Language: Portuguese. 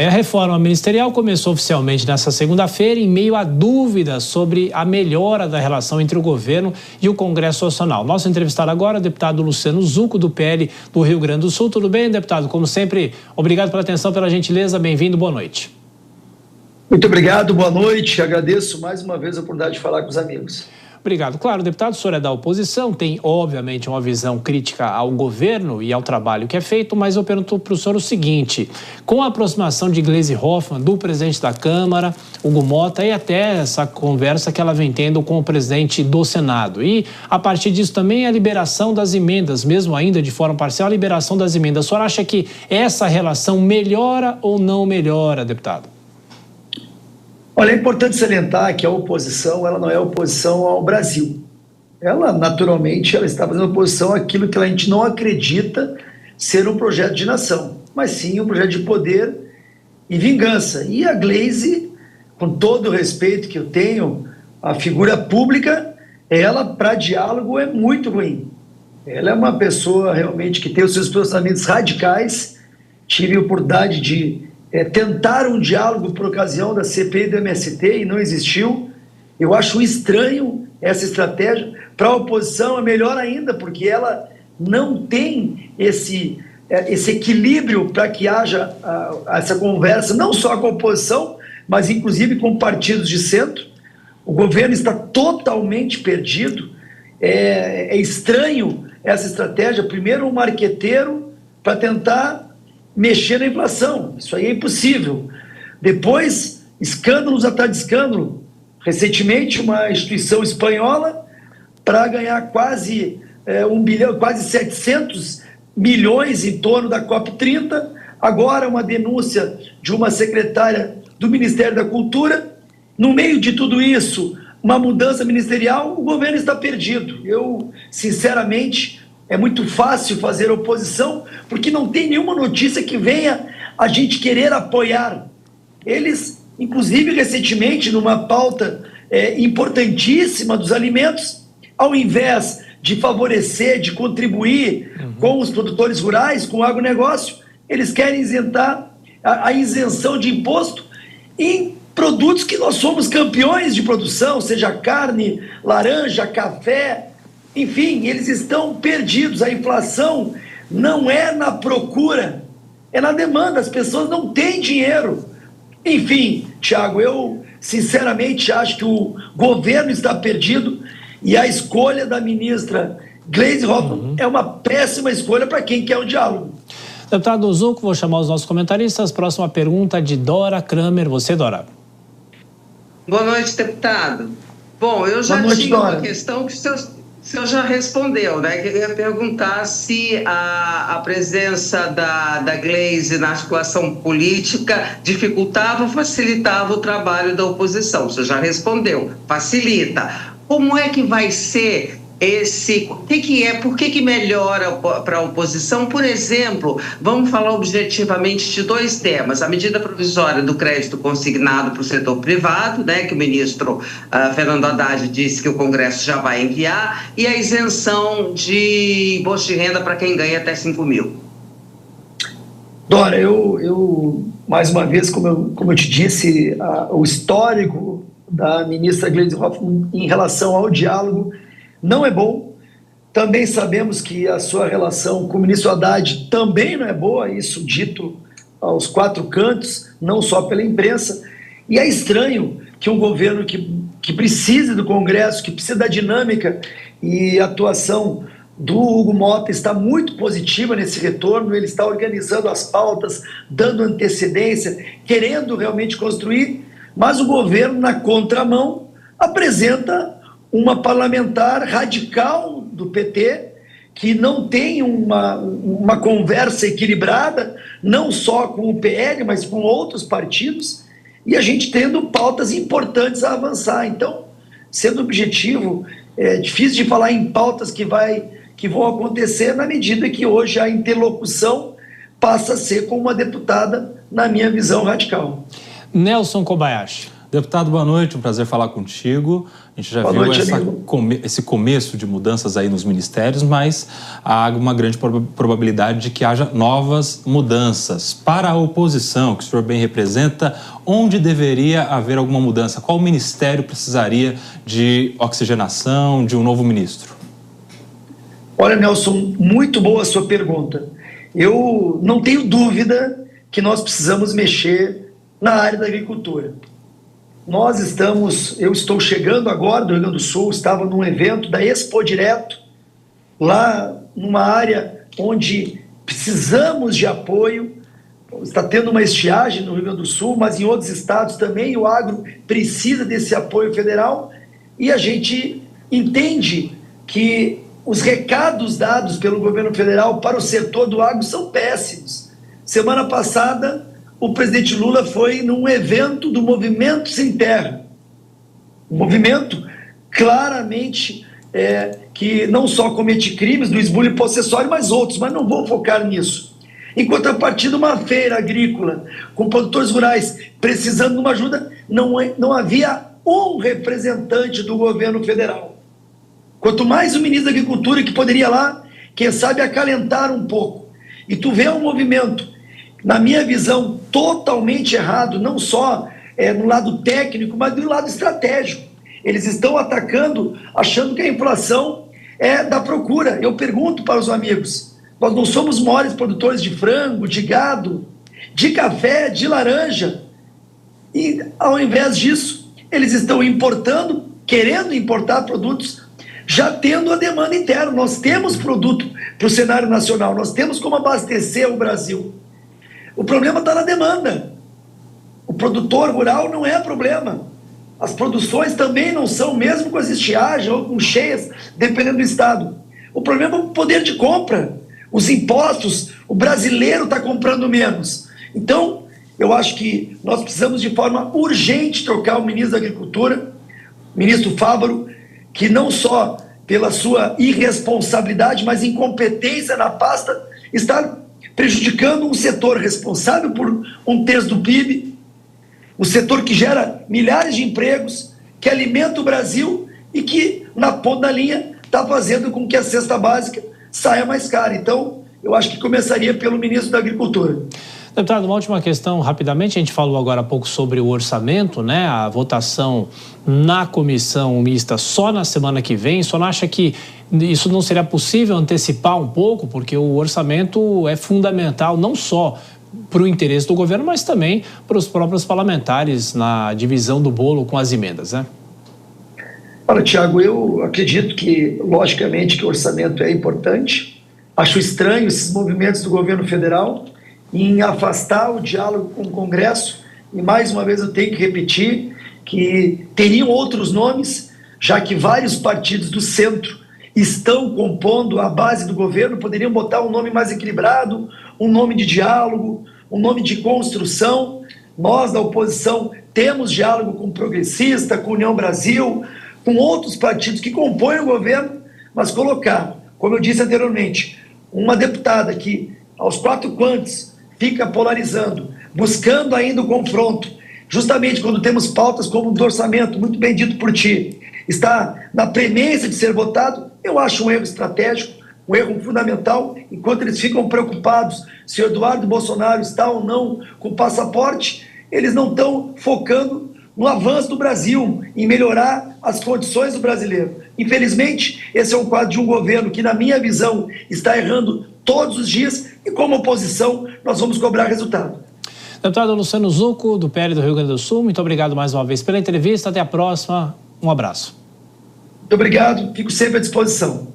A reforma ministerial começou oficialmente nesta segunda-feira em meio a dúvidas sobre a melhora da relação entre o governo e o Congresso Nacional. Nosso entrevistado agora é o deputado Luciano Zucco, do PL do Rio Grande do Sul. Tudo bem, deputado? Como sempre, obrigado pela atenção, pela gentileza. Bem-vindo, boa noite. Muito obrigado, boa noite. Agradeço mais uma vez a oportunidade de falar com os amigos. Obrigado. Claro, deputado, o senhor é da oposição, tem obviamente uma visão crítica ao governo e ao trabalho que é feito, mas eu pergunto para o senhor o seguinte: com a aproximação de Gleisi Hoffmann, do presidente da Câmara, Hugo Motta, e até essa conversa que ela vem tendo com o presidente do Senado, e a partir disso também a liberação das emendas, mesmo ainda de forma parcial, a liberação das emendas, o senhor acha que essa relação melhora ou não melhora, deputado? Olha, é importante salientar que a oposição, ela não é oposição ao Brasil. Ela, naturalmente, ela está fazendo oposição àquilo que a gente não acredita ser um projeto de nação, mas sim um projeto de poder e vingança. E a Gleisi, com todo o respeito que eu tenho, a figura pública, ela, para diálogo, é muito ruim. Ela é uma pessoa realmente que tem os seus posicionamentos radicais. Tive a oportunidade de tentar um diálogo por ocasião da CPI do MST e não existiu. Eu acho estranho essa estratégia. Para a oposição é melhor ainda, porque ela não tem esse equilíbrio para que haja essa conversa, não só com a oposição, mas inclusive com partidos de centro. O governo está totalmente perdido. É estranho essa estratégia. Primeiro, um marqueteiro para tentar mexer na inflação. Isso aí é impossível. Depois, escândalos atrás de escândalo. Recentemente, uma instituição espanhola, para ganhar quase 1 bilhão, quase 700 milhões em torno da COP30. Agora, uma denúncia de uma secretária do Ministério da Cultura. No meio de tudo isso, uma mudança ministerial, o governo está perdido. Eu, sinceramente, é muito fácil fazer oposição, porque não tem nenhuma notícia que venha a gente querer apoiar. Eles, inclusive, recentemente, numa pauta importantíssima dos alimentos, ao invés de favorecer, de contribuir com os produtores rurais, com o agronegócio, eles querem isentar a isenção de imposto em produtos que nós somos campeões de produção, seja carne, laranja, café. Enfim, eles estão perdidos. A inflação não é na procura, é na demanda. As pessoas não têm dinheiro. Enfim, Thiago, eu sinceramente acho que o governo está perdido e a escolha da ministra Gleisi Hoffmann é uma péssima escolha para quem quer um diálogo. Deputado Zucco, vou chamar os nossos comentaristas. Próxima pergunta de Dora Kramer. Você, Dora. Boa noite, deputado. Bom, eu já tinha uma questão que o senhor já respondeu, né? Eu ia perguntar se a presença da Gleisi na articulação política dificultava ou facilitava o trabalho da oposição. O senhor já respondeu, facilita. Como é que vai ser por que melhora para a oposição? Por exemplo, vamos falar objetivamente de dois temas: a medida provisória do crédito consignado para o setor privado, né, que o ministro Fernando Haddad disse que o Congresso já vai enviar, e a isenção de imposto de renda para quem ganha até 5 mil. Dora, eu mais uma vez, como eu te disse, o histórico da ministra Gleisi Hoffmann em relação ao diálogo não é bom. Também sabemos que a sua relação com o ministro Haddad também não é boa, isso dito aos quatro cantos, não só pela imprensa. E é estranho que um governo que precisa do Congresso, que precisa da dinâmica e atuação do Hugo Motta está muito positiva nesse retorno. Ele está organizando as pautas, dando antecedência, querendo realmente construir, mas o governo, na contramão, apresenta uma parlamentar radical do PT, que não tem uma conversa equilibrada, não só com o PL, mas com outros partidos, e a gente tendo pautas importantes a avançar. Então, sendo objetivo, é difícil de falar em pautas que vão acontecer na medida que hoje a interlocução passa a ser com uma deputada, na minha visão, radical. Nelson Kobayashi. Deputado, boa noite, um prazer falar contigo. A gente já viu esse começo de mudanças aí nos ministérios, mas há uma grande probabilidade de que haja novas mudanças. Para a oposição, que o senhor bem representa, onde deveria haver alguma mudança? Qual ministério precisaria de oxigenação, de um novo ministro? Olha, Nelson, muito boa a sua pergunta. Eu não tenho dúvida que nós precisamos mexer na área da agricultura. Eu estou chegando agora do Rio Grande do Sul, estava num evento da Expo Direto, lá numa área onde precisamos de apoio. Está tendo uma estiagem no Rio Grande do Sul, mas em outros estados também o agro precisa desse apoio federal, e a gente entende que os recados dados pelo governo federal para o setor do agro são péssimos. Semana passada, o presidente Lula foi num evento do Movimento Sem Terra. Um movimento claramente que não só comete crimes do esbulho possessório, mas outros, mas não vou focar nisso. Em contrapartida, uma feira agrícola com produtores rurais precisando de uma ajuda, não havia um representante do governo federal. Quanto mais o ministro da Agricultura, que poderia lá, quem sabe, acalentar um pouco. E tu vê um movimento, na minha visão, totalmente errado, não só no lado técnico, mas do lado estratégico. Eles estão atacando, achando que a inflação é da procura. Eu pergunto para os amigos, nós não somos os maiores produtores de frango, de gado, de café, de laranja. E, ao invés disso, eles estão importando, querendo importar produtos, já tendo a demanda interna. Nós temos produto para o cenário nacional, nós temos como abastecer o Brasil. O problema está na demanda. O produtor rural não é problema. As produções também não são, mesmo com as estiagens ou com cheias, dependendo do estado. O problema é o poder de compra. Os impostos, o brasileiro está comprando menos. Então, eu acho que nós precisamos de forma urgente trocar o ministro da Agricultura, o ministro Fávaro, que não só pela sua irresponsabilidade, mas incompetência na pasta, está prejudicando um setor responsável por 1/3 do PIB, um setor que gera milhares de empregos, que alimenta o Brasil e que, na ponta da linha, está fazendo com que a cesta básica saia mais cara. Então, eu acho que começaria pelo ministro da Agricultura. Deputado, uma última questão, rapidamente. A gente falou agora há pouco sobre o orçamento, né? A votação na comissão mista só na semana que vem. O senhor acha que isso não seria possível antecipar um pouco? Porque o orçamento é fundamental não só para o interesse do governo, mas também para os próprios parlamentares na divisão do bolo com as emendas, né? Olha, Tiago, eu acredito que, logicamente, que o orçamento é importante. Acho estranho esses movimentos do governo federal em afastar o diálogo com o Congresso, e mais uma vez eu tenho que repetir que teriam outros nomes, já que vários partidos do centro estão compondo a base do governo, poderiam botar um nome mais equilibrado, um nome de diálogo, um nome de construção. Nós, da oposição, temos diálogo com o Progressista, com a União Brasil, com outros partidos que compõem o governo, mas colocar, como eu disse anteriormente, uma deputada que, aos 4 cantos, fica polarizando, buscando ainda o confronto, justamente quando temos pautas como o do orçamento, muito bem dito por ti, está na premência de ser votado, eu acho um erro estratégico, um erro fundamental. Enquanto eles ficam preocupados se o Eduardo Bolsonaro está ou não com passaporte, eles não estão focando no avanço do Brasil, em melhorar as condições do brasileiro. Infelizmente, esse é um quadro de um governo que, na minha visão, está errando todos os dias, e como oposição nós vamos cobrar resultado. Deputado Luciano Zucco, do PL do Rio Grande do Sul, muito obrigado mais uma vez pela entrevista, até a próxima, um abraço. Muito obrigado, fico sempre à disposição.